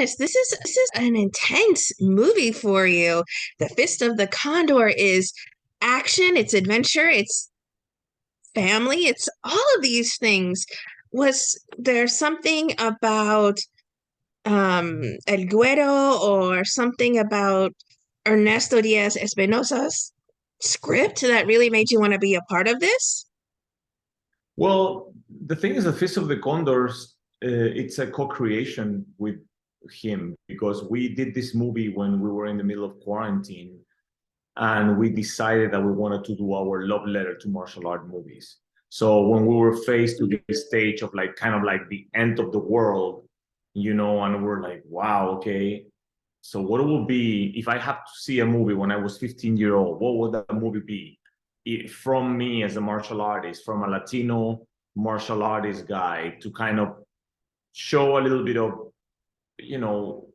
Yes, this is an intense movie for you. The Fist of the Condor is action, it's adventure, it's family, it's all of these things. Was there something about El Güero or something about Ernesto Diaz Espinosa's script that really made you want to be a part of this? Well, the thing is, the Fist of the Condors, it's a co-creation with him because we did this movie when we were in the middle of quarantine, and we decided that we wanted to do our love letter to martial art movies. So when we were faced with this stage of like kind of like the end of the world, and we're like, wow, okay. So what it would be if I had to see a movie when I was 15-year old, what would that movie be? From me as a martial artist, from a Latino martial artist guy to kind of show a little bit of, you know,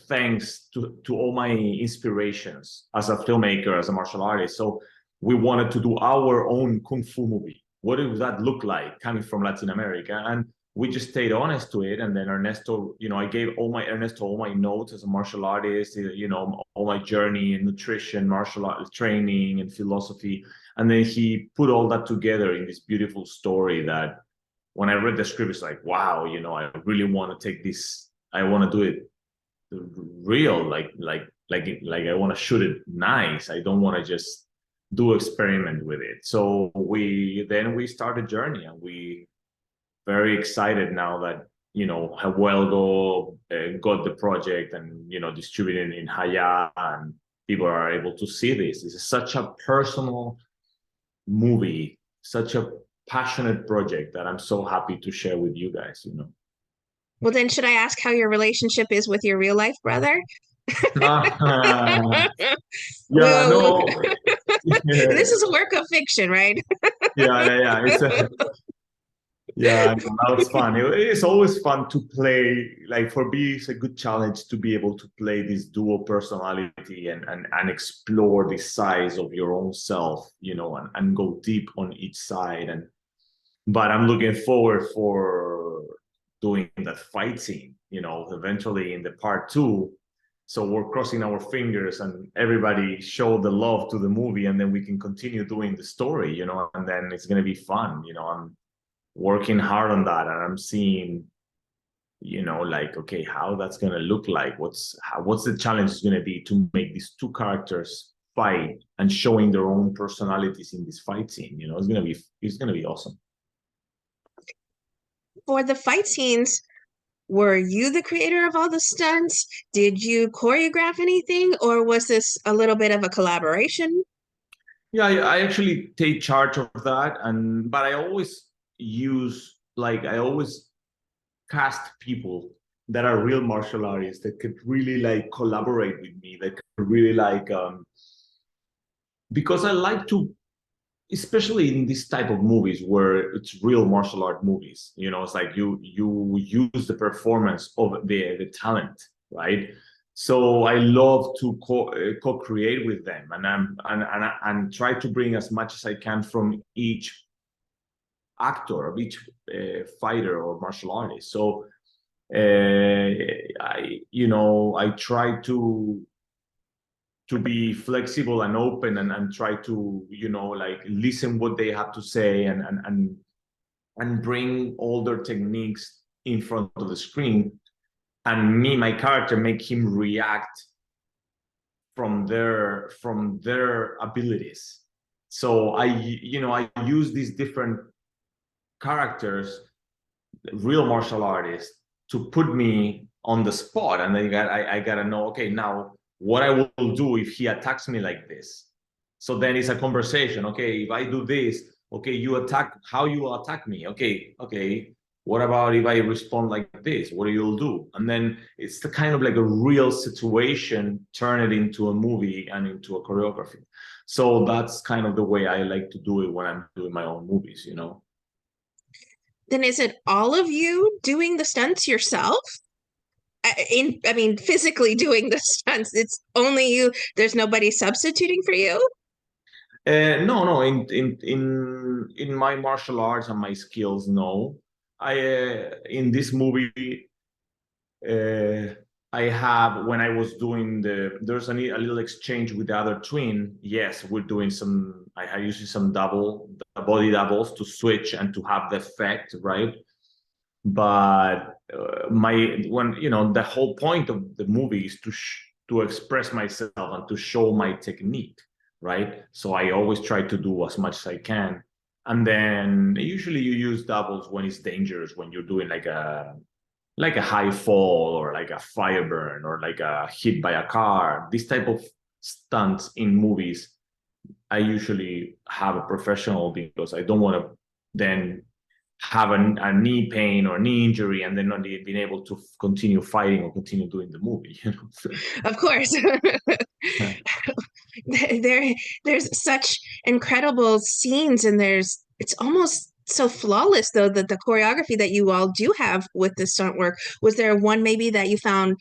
thanks to all my inspirations as a filmmaker, as a martial artist. So we wanted to do our own kung fu movie. What does that look like coming from Latin America? And we just stayed honest to it. And then Ernesto, I gave Ernesto all my notes as a martial artist, all my journey in nutrition, martial art training, and philosophy. And then he put all that together in this beautiful story that when I read the script, it's like, wow, I really want to take this. I want to do it real, like I want to shoot it nice. I don't want to just do experiment with it. So we start a journey, and we very excited now that Huelgo got the project and distributed in Haya, and people are able to see this. This is such a personal movie, such a passionate project that I'm so happy to share with you guys. Well, then, should I ask how your relationship is with your real life brother? Yeah, Well, no. this is a work of fiction, right? Yeah. Yeah, no, that was fun. It's always fun to play. Like for me, it's a good challenge to be able to play this dual personality and explore the size of your own self, and go deep on each side. But I'm looking forward for doing that fight scene, eventually in the part two. So we're crossing our fingers and everybody show the love to the movie, and then we can continue doing the story, and then it's gonna be fun. I'm working hard on that, and I'm seeing, like, okay, how that's gonna look like. What's the challenge is gonna be to make these two characters fight and showing their own personalities in this fight scene. It's gonna be awesome. For the fight scenes, were you the creator of all the stunts? Did you choreograph anything, or was this a little bit of a collaboration? Yeah, I actually take charge of that, but I always I always cast people that are real martial artists that could really like collaborate with me, that could really like because I like to, especially in this type of movies where it's real martial art movies. It's like you use the performance of the talent, right? So I love to co-create with them, and try to bring as much as I can from each actor, of each fighter or martial artist. So I try to be flexible and open, and try to like listen what they have to say, and bring all their techniques in front of the screen, and my character, make him react from their abilities. So I use these different characters, real martial artists, to put me on the spot, and then I gotta know, okay, now what I will do if he attacks me like this. So then it's a conversation. Okay, if I do this, okay, how you attack me? Okay. What about if I respond like this? What you'll do? And then it's the kind of like a real situation, turn it into a movie and into a choreography. So that's kind of the way I like to do it when I'm doing my own movies. Then is it all of you doing the stunts yourself? I mean, physically doing the stunts. It's only you. There's nobody substituting for you. No. In my martial arts and my skills, no. I in this movie, uh, I have when I was doing there's a little exchange with the other twin. Yes, we're doing some. I have using some body doubles to switch and to have the effect, right? But my when the whole point of the movie is to express myself and to show my technique, right? So I always try to do as much as I can, and then usually you use doubles when it's dangerous, when you're doing like a high fall or like a fire burn or like a hit by a car. This type of stunts in movies, I usually have a professional because I don't want to then have a knee pain or knee injury and then not being able to continue fighting or continue doing the movie. Of course. there there's such incredible scenes, and it's almost so flawless though, that the choreography that you all do have with the stunt work. Was there one maybe that you found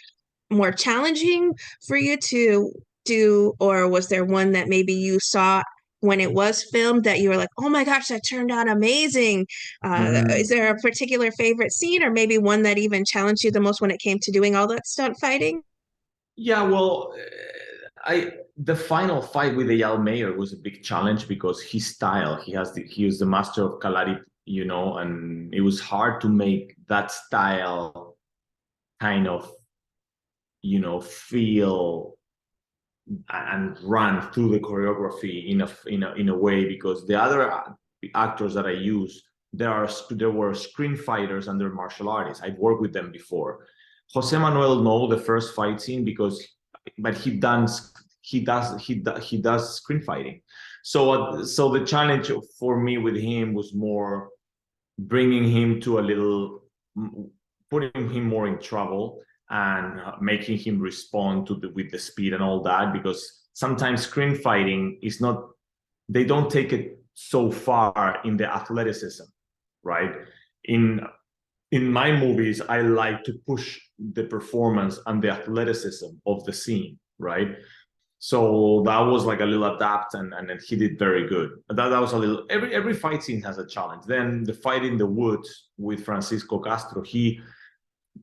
more challenging for you to do, or was there one that maybe you saw when it was filmed that you were like, oh my gosh, that turned out amazing? Is Mm, there a particular favorite scene, or maybe one that even challenged you the most when it came to doing all that stunt fighting? yeah, well, I the final fight with the Eyal Mayer was a big challenge because his style, he was the master of Kalari, and it was hard to make that style kind of, feel and run through the choreography in a way, because the other actors that I use, there were screen fighters and they're martial artists. I've worked with them before. Jose Manuel know the first fight scene but he does screen fighting. So the challenge for me with him was more bringing him to a little, putting him more in trouble and making him respond with the speed and all that, because sometimes screen fighting is not, they don't take it so far in the athleticism, right? In in my movies, I like to push the performance and the athleticism of the scene, right? So that was like a little adapt, and he did very good. That was a little, every fight scene has a challenge. Then the fight in the woods with Francisco Castro,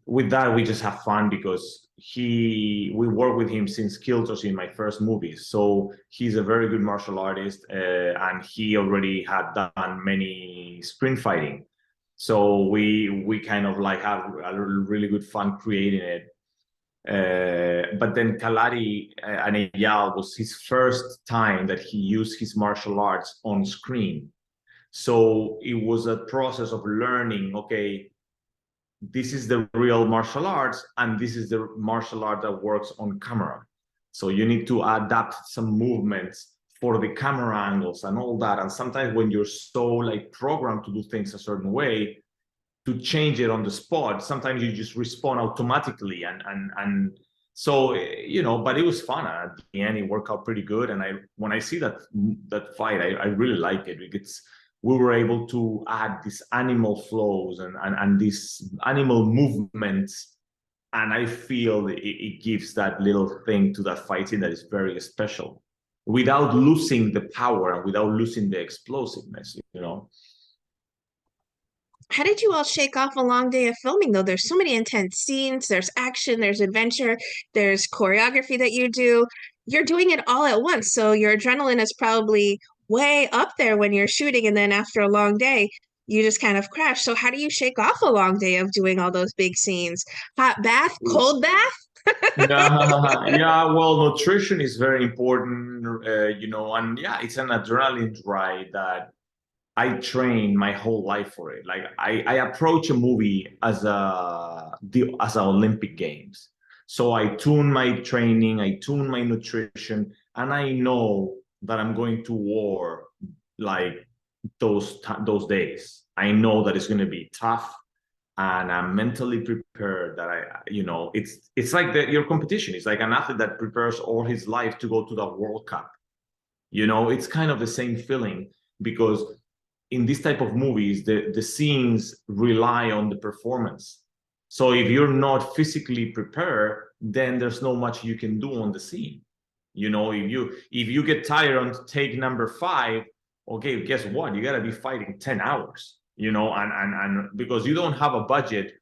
with that we just have fun because we work with him since Killers in my first movies. So he's a very good martial artist, and he already had done many sprint fighting. So we kind of like have a really good fun creating it. But then Kalari and Eyal was his first time that he used his martial arts on screen. So it was a process of learning, okay, this is the real martial arts and this is the martial art that works on camera. So you need to adapt some movements for the camera angles and all that. And sometimes when you're so like programmed to do things a certain way, to change it on the spot, sometimes you just respond automatically, and so but it was fun. At the end it worked out pretty good, and when I see that fight, I really like it. We were able to add these animal flows and these animal movements, and I feel it gives that little thing to that fighting that is very special, without losing the power and without losing the explosiveness. How did you all shake off a long day of filming, though? There's so many intense scenes, there's action, there's adventure, there's choreography that you do. You're doing it all at once, so your adrenaline is probably way up there when you're shooting, and then after a long day, you just kind of crash. So how do you shake off a long day of doing all those big scenes? Hot bath, cold bath? Yeah, well, nutrition is very important, and yeah, it's an adrenaline ride that I train my whole life for it. Like I approach a movie as an Olympic Games. So I tune my training, I tune my nutrition, and I know that I'm going to war like those days. I know that it's going to be tough, and I'm mentally prepared. That it's like your competition. It's like an athlete that prepares all his life to go to the World Cup. It's kind of the same feeling, because in this type of movies, the scenes rely on the performance. So if you're not physically prepared, then there's no much you can do on the scene. If you get tired on take number 5, okay, guess what? You gotta be fighting 10 hours. and because you don't have a budget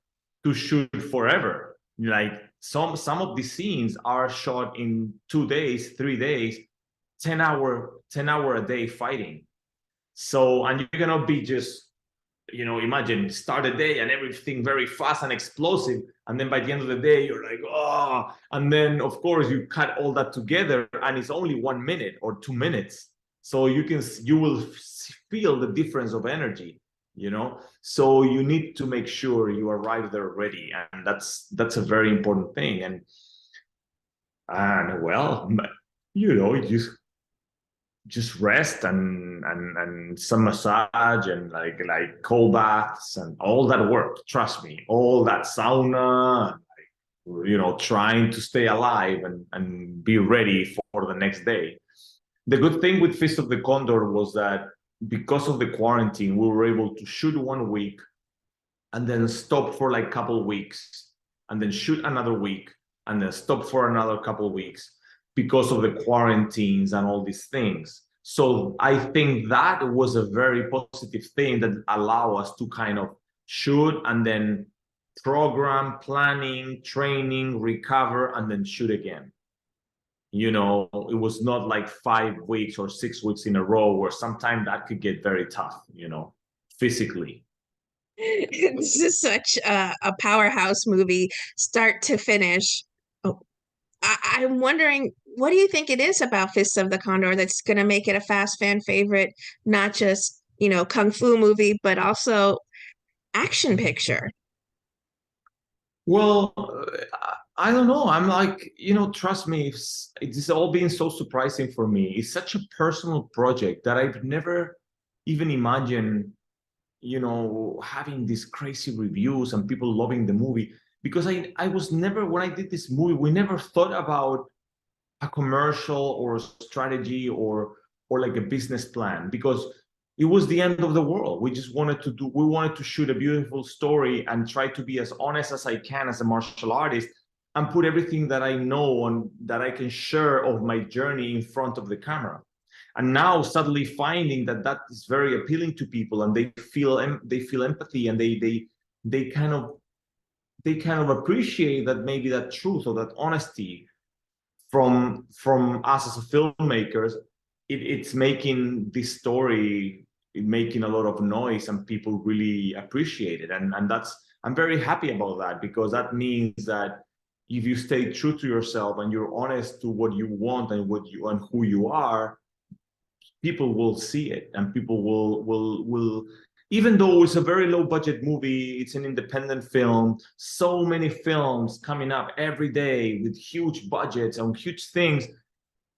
to shoot forever. Like some of the scenes are shot in 2 days, 3 days, 10 hour a day fighting. So, and you cannot be just, imagine start a day and everything very fast and explosive. And then by the end of the day, you're like, oh, and then of course you cut all that together and it's only 1 minute or 2 minutes. So you will feel the difference of energy. So you need to make sure you arrive there ready. And that's a very important thing. And well, just rest and some massage and like cold baths and all that work. Trust me, all that sauna, trying to stay alive and be ready for the next day. The good thing with Fist of the Condor was that because of the quarantine, we were able to shoot 1 week and then stop for like a couple of weeks and then shoot another week and then stop for another couple of weeks because of the quarantines and all these things. So I think that was a very positive thing that allow us to kind of shoot and then program, planning, training, recover, and then shoot again. It was not like 5 weeks or 6 weeks in a row, where sometimes that could get very tough, physically. This is such a powerhouse movie, start to finish. Oh, I'm wondering, what do you think it is about Fists of the Condor that's going to make it a fast fan favorite, not just, kung fu movie, but also action picture? Well, I don't know. I'm like, trust me, it's all been so surprising for me. It's such a personal project that I've never even imagined, having these crazy reviews and people loving the movie. Because I was never, when I did this movie, we never thought about a commercial or a strategy or like a business plan, because it was the end of the world. We wanted to shoot a beautiful story and try to be as honest as I can as a martial artist and put everything that I know and that I can share of my journey in front of the camera. And now suddenly finding that is very appealing to people, and they feel empathy, and they kind of appreciate that, maybe that truth or that honesty from us as filmmakers. It's making this story making a lot of noise, and people really appreciate it, and I'm very happy about that, because that means that if you stay true to yourself and you're honest to what you want and who you are, people will see it, and people will even though it's a very low budget movie, it's an independent film, so many films coming up every day with huge budgets and huge things,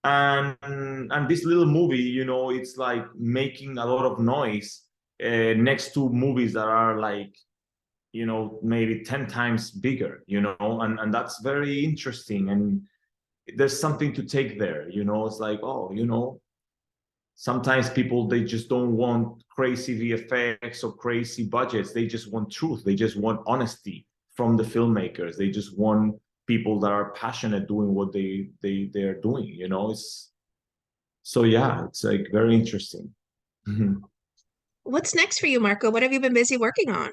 and this little movie, it's like making a lot of noise next to movies that are like, maybe 10 times bigger, and that's very interesting, and there's something to take there. It's like, oh, sometimes people, they just don't want crazy VFX or crazy budgets. They just want truth. They just want honesty from the filmmakers. They just want people that are passionate doing what they're doing. So yeah, it's like very interesting. What's next for you, Marko? What have you been busy working on?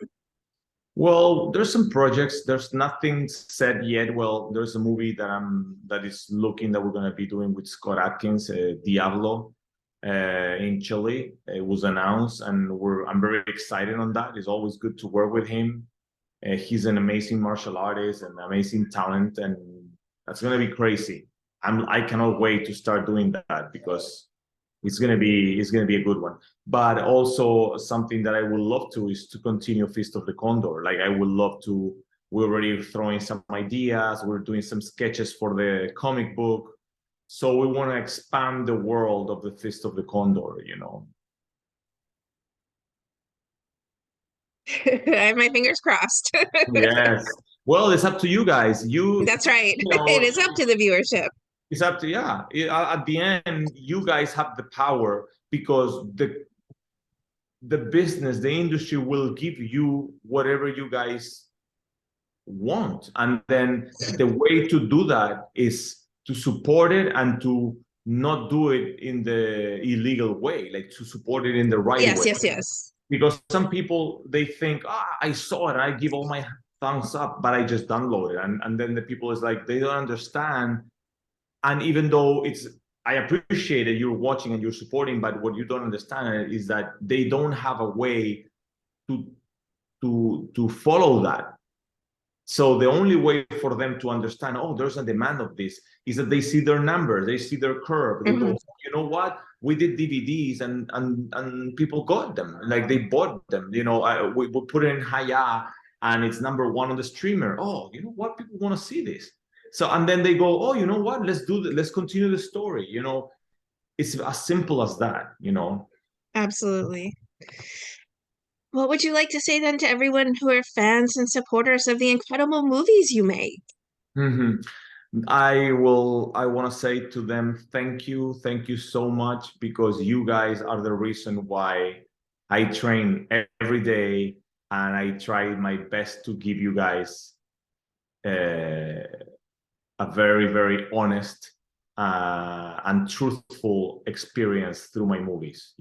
Well, there's some projects. There's nothing set yet. Well, there's a movie that is looking that we're going to be doing with Scott Adkins, Diablo, in Chile. It was announced, and I'm very excited on that. It's always good to work with him. He's an amazing martial artist and amazing talent, and that's going to be crazy. I cannot wait to start doing that, because it's going to be a good one. But also something that I would love to is to continue Fist of the Condor. Like, I would love to. We're already throwing some ideas. We're doing some sketches for the comic book. So we want to expand the world of the Fist of the Condor. I have my fingers crossed. Yes. Well, it's up to you guys. That's right. You It know, is up to the viewership. it's up to, yeah. At the end, you guys have the power, because the business, the industry will give you whatever you guys want, and then the way to do that is to support it and to not do it in the illegal way, like to support it in the right Yes, way. yes, yes. because some people they think, I saw it, I give all my thumbs up, but I just download it, and then the people is like they don't understand. And even though I appreciate that you're watching and you're supporting, but what you don't understand is that they don't have a way to follow that. So the only way for them to understand, oh, there's a demand of this, is that they see their numbers, they see their curve, they Mhm. go, you know what? We did DVDs and people got them, like they bought them. We put it in Haya and it's #1 on the streamer. Oh, you know what? People want to see this. So and then they go, oh, you know what? Let's continue the story. It's as simple as that. Absolutely. What would you like to say then to everyone who are fans and supporters of the incredible movies you make? Mm-hmm. I want to say to them, thank you so much, because you guys are the reason why I train every day and I try my best to give you guys uh, a very, very honest and truthful experience through my movies.